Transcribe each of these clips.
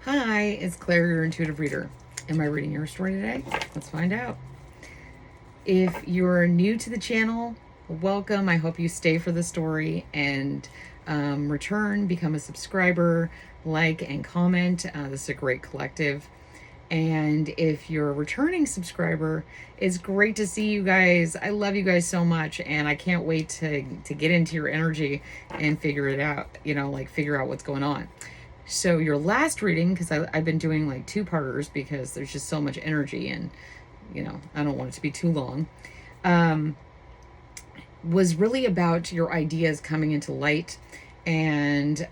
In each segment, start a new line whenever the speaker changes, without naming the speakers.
Hi, it's Claire, your intuitive reader. Am I reading your story today? Let's find out. If you're new to the channel, welcome. I hope you stay for the story and return, become a subscriber, like and comment. This is a great collective. And if you're a returning subscriber, it's great to see you guys. I love you guys so much, and I can't wait to get into your energy and figure it out, figure out what's going on. So your last reading, because I've been doing like two-parters because there's just so much energy and, I don't want it to be too long, was really about your ideas coming into light. And,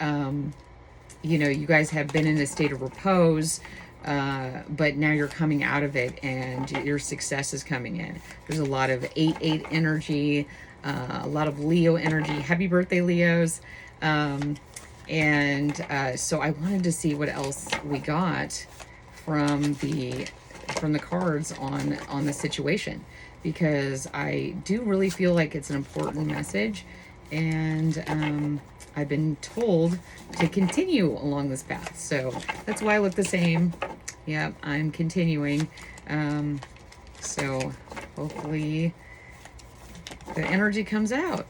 you guys have been in a state of repose, but now you're coming out of it and your success is coming in. There's a lot of 8-8 energy, a lot of Leo energy. Happy birthday, Leos. So I wanted to see what else we got from the cards on the situation, because I do really feel like it's an important message, and I've been told to continue along this path. So that's why I look the same. Yep, I'm continuing. So hopefully the energy comes out.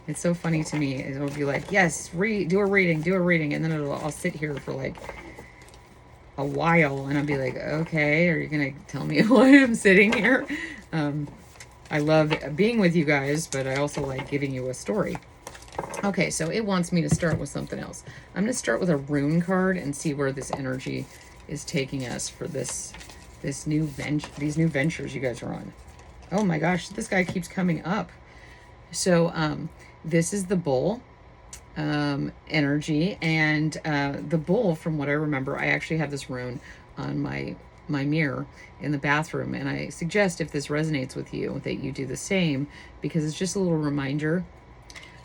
It's so funny to me. It'll be like, yes, do a reading. And then I'll sit here for like a while and I'll be like, okay, are you going to tell me why I'm sitting here? I love being with you guys, but I also like giving you a story. Okay, so it wants me to start with something else. I'm going to start with a rune card and see where this energy is taking us for these new ventures you guys are on. Oh my gosh, this guy keeps coming up. So, this is the bull energy, and the bull, from what I remember, I actually have this rune on my mirror in the bathroom, and I suggest, if this resonates with you, that you do the same, because it's just a little reminder.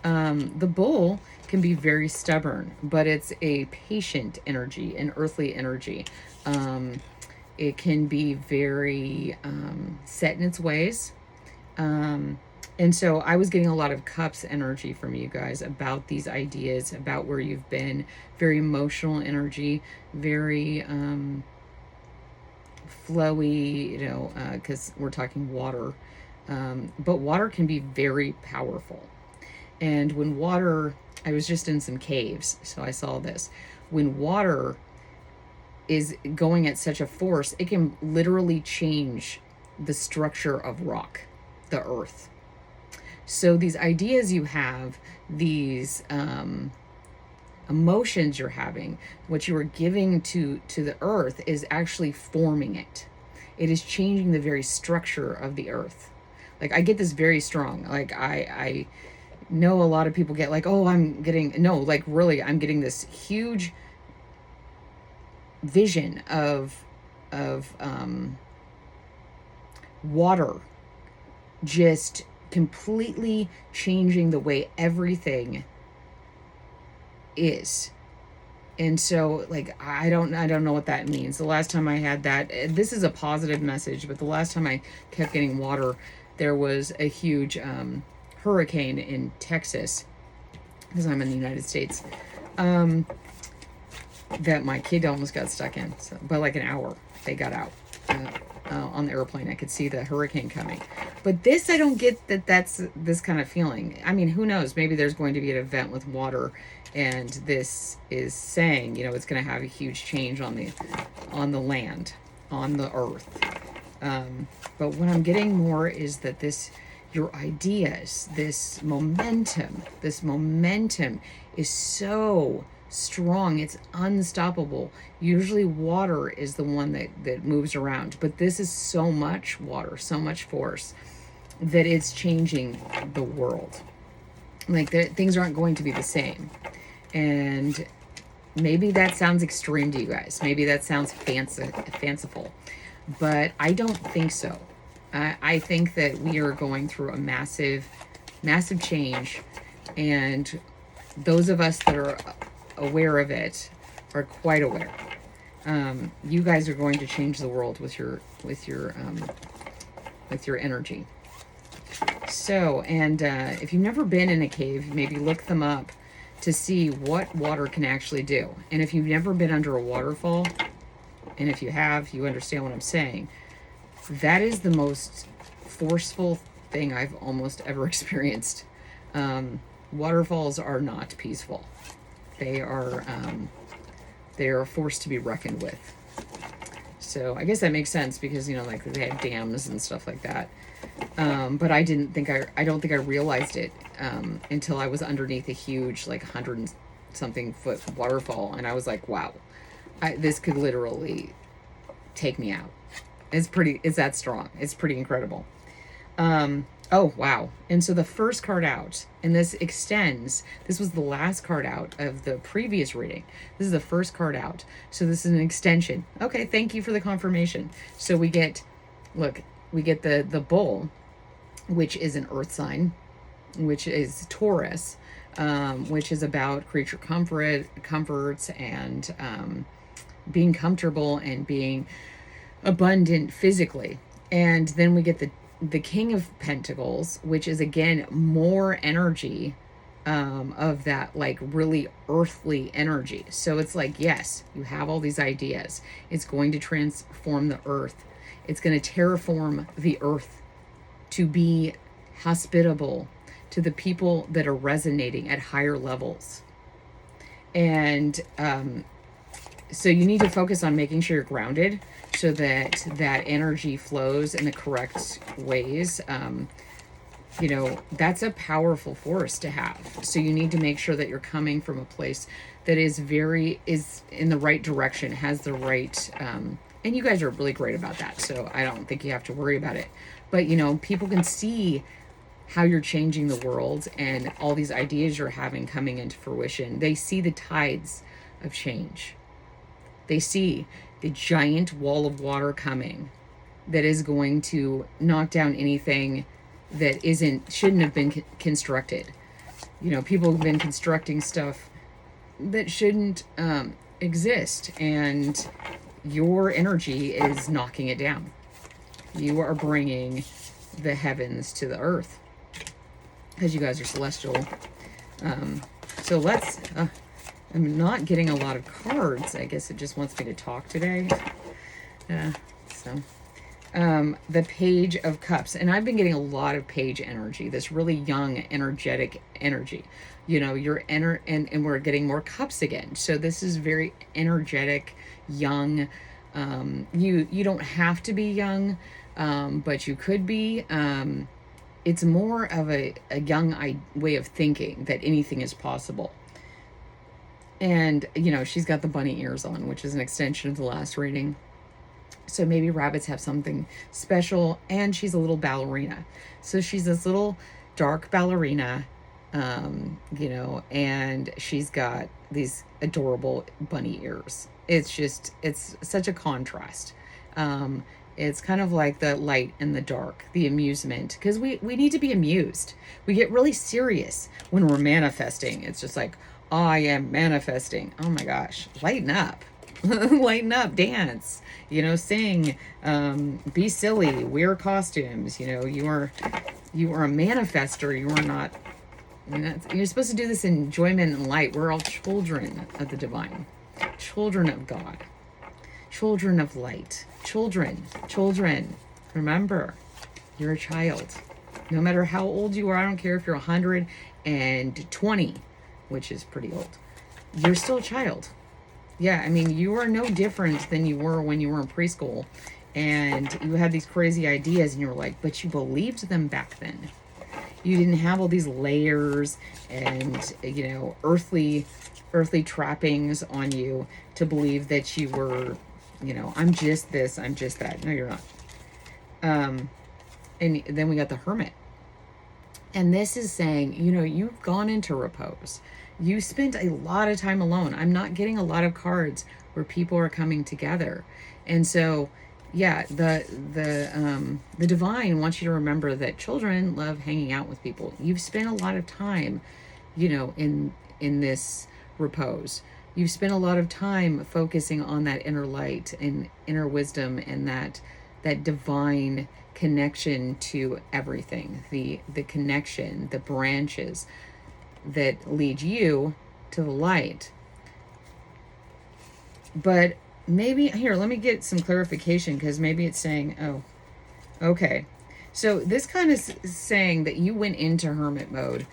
The bull can be very stubborn, but it's a patient energy, an earthly energy. It can be very set in its ways. And so I was getting a lot of cups energy from you guys about these ideas, about where you've been. Very emotional energy, very flowy, because we're talking water. But water can be very powerful. And when water, I was just in some caves, so I saw this. When water is going at such a force, it can literally change the structure of rock, the earth. So these ideas you have, these emotions you're having, what you are giving to the earth is actually forming it. It is changing the very structure of the earth. Like, I get this very strong. Like, I know a lot of people get like, oh, I'm getting this huge vision of water just completely changing the way everything is. And so, like, I don't know what that means. The last time I had that, this is a positive message, but the last time I kept getting water, there was a huge hurricane in Texas, because I'm in the United States, that my kid almost got stuck in. So, but like an hour, they got out. On the airplane, I could see the hurricane coming. But this, I don't get that's this kind of feeling. I mean, who knows? Maybe there's going to be an event with water, and this is saying, it's going to have a huge change on the land, on the earth. But what I'm getting more is that your ideas, this momentum is so strong, it's unstoppable. Usually water is the one that moves around, but this is so much water, so much force, that it's changing the world. Like, things aren't going to be the same. And maybe that sounds extreme to you guys, maybe that sounds fanciful, but I don't think so. I think that we are going through a massive change, and those of us that are aware of it are quite aware. You guys are going to change the world with your energy. So, and if you've never been in a cave, maybe look them up. to see what water can actually do. And if you've never been under a waterfall, and if you have, you understand what I'm saying. That is the most forceful thing I've almost ever experienced. Waterfalls are not peaceful. They are a force to be reckoned with. So I guess that makes sense because, you know, like they had dams and stuff like that. But I don't think I realized it until I was underneath a huge, like 100 and something foot waterfall. And I was like, wow, this could literally take me out. It's that strong. It's pretty incredible. Oh, wow. And so the first card out, and this extends, this was the last card out of the previous reading. This is the first card out. So this is an extension. Okay, thank you for the confirmation. So we get the bull, which is an earth sign, which is Taurus, which is about creature comforts and being comfortable and being abundant physically. And then we get the King of Pentacles, which is again more energy of that like really earthly energy. So it's like, yes, you have all these ideas. It's going to transform the earth. It's going to terraform the earth to be hospitable to the people that are resonating at higher levels. And so you need to focus on making sure you're grounded so that that energy flows in the correct ways. You know, that's a powerful force to have. So you need to make sure that you're coming from a place that is in the right direction, has the right, and you guys are really great about that. So I don't think you have to worry about it. But, you know, people can see how you're changing the world and all these ideas you're having coming into fruition. They see the tides of change. They see the giant wall of water coming that is going to knock down anything that shouldn't have been constructed. You know, people have been constructing stuff that shouldn't exist, and your energy is knocking it down. You are bringing the heavens to the earth because you guys are celestial. So let's... I'm not getting a lot of cards. I guess it just wants me to talk today. The Page of Cups. And I've been getting a lot of page energy, this really young, energetic energy. You know, and we're getting more cups again. So this is very energetic, young. You don't have to be young, but you could be. It's more of a young way of thinking that anything is possible. And, you know, she's got the bunny ears on, which is an extension of the last reading. So maybe rabbits have something special. And she's a little ballerina. So she's this little dark ballerina, you know, and she's got these adorable bunny ears. It's such a contrast. It's kind of like the light and the dark, the amusement, because we need to be amused. We get really serious when we're manifesting. It's just like, I am manifesting. Oh my gosh, lighten up. Lighten up, dance, you know, sing, be silly, wear costumes. You know, you are a manifester. You are not, you're supposed to do this in enjoyment and light. We're all children of the divine, children of God, children of light, children. Remember, you're a child. No matter how old you are, I don't care if you're 120, which is pretty old, you're still a child. Yeah, I mean, you are no different than you were when you were in preschool and you had these crazy ideas and you were like, but you believed them back then. You didn't have all these layers and, you know, earthly trappings on you to believe that you were, you know, I'm just this, I'm just that. No, you're not. And then we got the Hermit. And this is saying, you know, you've gone into repose. You spent a lot of time alone. I'm not getting a lot of cards where people are coming together. And so, yeah, the divine wants you to remember that children love hanging out with people. You've spent a lot of time, you know, in this repose. You've spent a lot of time focusing on that inner light and inner wisdom and that divine connection to everything, the connection, the branches that lead you to the light. But maybe, here, let me get some clarification, because maybe it's saying, oh, okay. So this kind of saying that you went into hermit mode,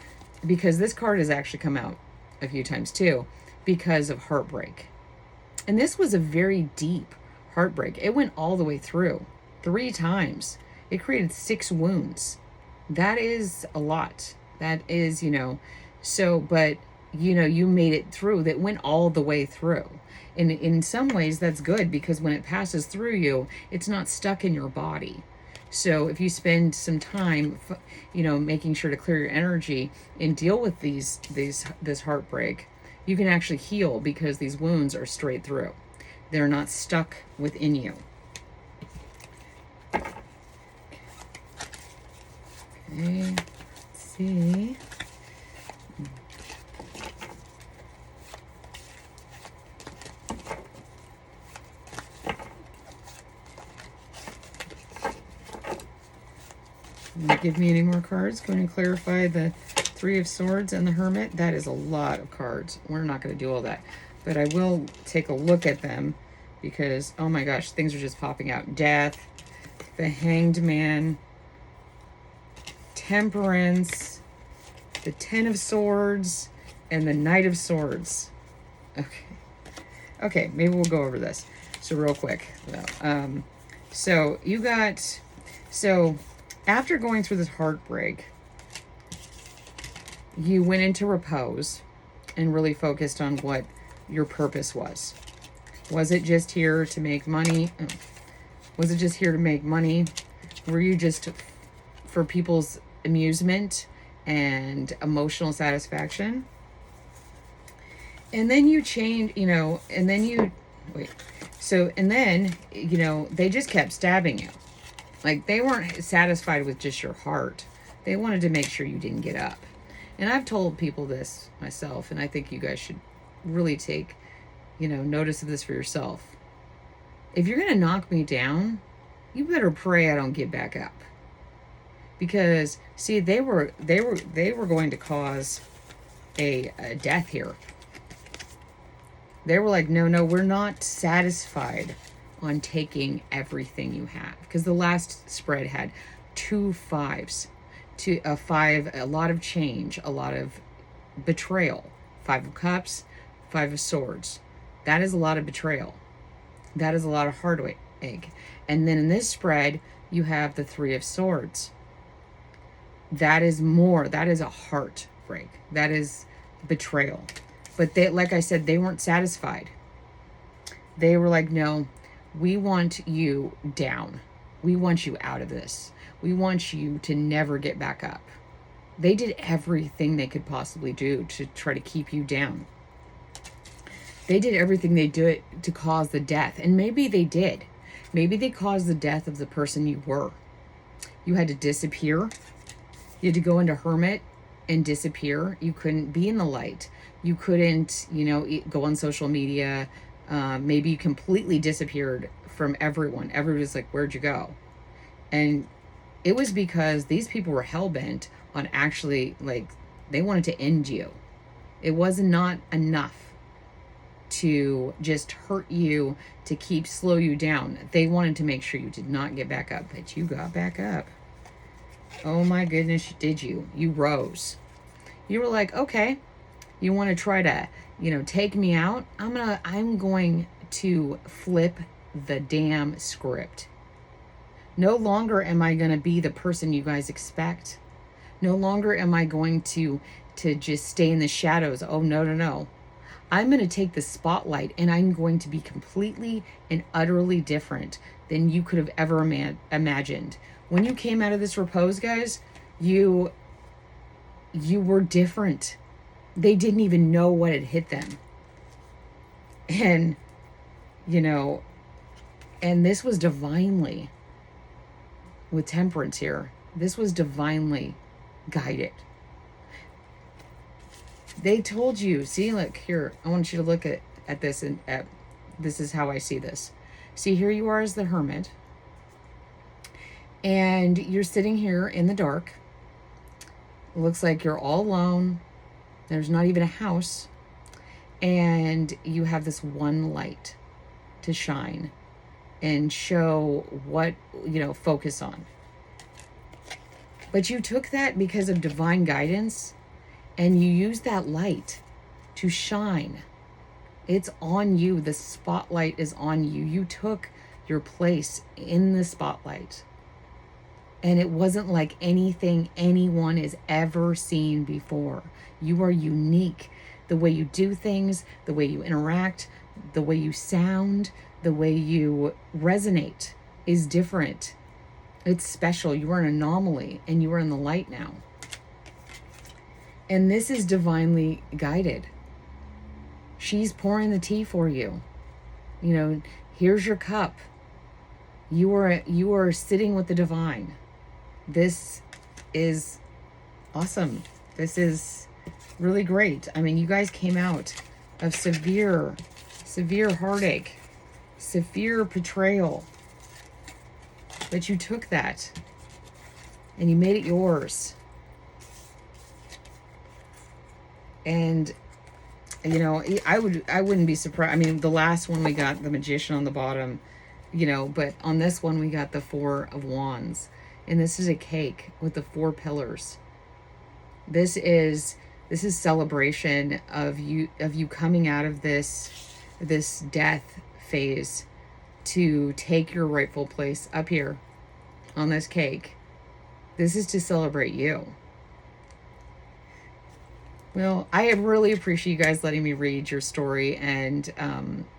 because this card has actually come out a few times too, because of heartbreak. And this was a very deep heartbreak. It went all the way through 3 times. It created 6 wounds. That is a lot. That is, so, but, you made it through. That went all the way through. And in some ways, that's good, because when it passes through you, it's not stuck in your body. So if you spend some time, making sure to clear your energy and deal with this heartbreak, you can actually heal, because these wounds are straight through. They're not stuck within you. Okay, let's see. Give me any more cards. Going to clarify the 3 of Swords and the Hermit. That is a lot of cards. We're not going to do all that. But I will take a look at them, because, oh my gosh, things are just popping out. Death, the Hanged Man, Temperance, the 10 of Swords, and the Knight of Swords. Okay, maybe we'll go over this. So real quick. So you got... So after going through this heartbreak, you went into repose and really focused on what your purpose was. Was it just here to make money? Was it just here to make money? Were you just for people's amusement and emotional satisfaction? And then you changed, and then you, wait. So, and then, they just kept stabbing you. Like, they weren't satisfied with just your heart. They wanted to make sure you didn't get up. And I've told people this myself, and I think you guys should really take, notice of this for yourself. If you're going to knock me down, you better pray I don't get back up. Because, see, they were going to cause a death here. They were like, no, we're not satisfied on taking everything you have. Because the last spread had 2 5s. A 5, a lot of change, a lot of betrayal. 5 of Cups, 5 of Swords. That is a lot of betrayal. That is a lot of heartache. And then in this spread, you have the 3 of Swords. That is more. That is a heartbreak. That is betrayal. But they, like I said, they weren't satisfied. They were like, no, we want you down. We want you out of this. We want you to never get back up. They did everything they could possibly do to try to keep you down. They did everything they did to cause the death. And maybe they did. Maybe they caused the death of the person you were. You had to disappear. You had to go into hermit and disappear. You couldn't be in the light. You couldn't, go on social media. Maybe you completely disappeared from everyone. Everybody was like, where'd you go? And it was because these people were hell-bent on actually, they wanted to end you. It was not enough to just hurt you, to slow you down. They wanted to make sure you did not get back up, but you got back up. Oh my goodness, did you? You rose. You were like, okay, you want to try to, take me out? I'm going to flip the damn script. No longer am I going to be the person you guys expect. No longer am I going to just stay in the shadows. Oh, no. I'm going to take the spotlight, and I'm going to be completely and utterly different than you could have ever imagined. When you came out of this repose, guys, you were different. They didn't even know what had hit them. And, and this was divinely, with Temperance here, this was divinely guided. They told you, see, look here, I want you to look at this, and this is how I see this. See, here you are as the hermit, and you're sitting here in the dark. It looks like you're all alone. There's not even a house. and you have this one light to shine and show what, focus on. But you took that because of divine guidance, and you used that light to shine. It's on you. The spotlight is on you. You took your place in the spotlight. And it wasn't like anything anyone has ever seen before. You are unique. The way you do things, the way you interact, the way you sound, the way you resonate is different. It's special. You are an anomaly, and you are in the light now. And this is divinely guided. She's pouring the tea for you. Here's your cup. You are sitting with the divine. This is awesome. This is really great. I mean, you guys came out of severe heartache, severe betrayal. But you took that and you made it yours. And I wouldn't be surprised. I mean, the last one we got the Magician on the bottom, but on this one we got the Four of Wands. And this is a cake with the 4 pillars. This is celebration of you coming out of this death phase to take your rightful place up here on this cake. This is to celebrate you. Well, I really appreciate you guys letting me read your story. And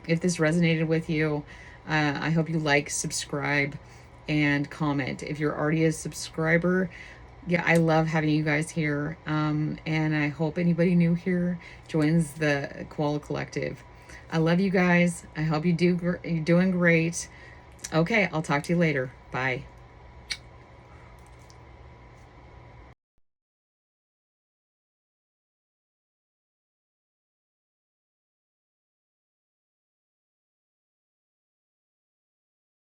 if this resonated with you, I hope you like, subscribe, and comment. If you're already a subscriber, yeah, I love having you guys here. And I hope anybody new here joins the Koala Collective. I love you guys. I hope you're doing great. Okay, I'll talk to you later. Bye.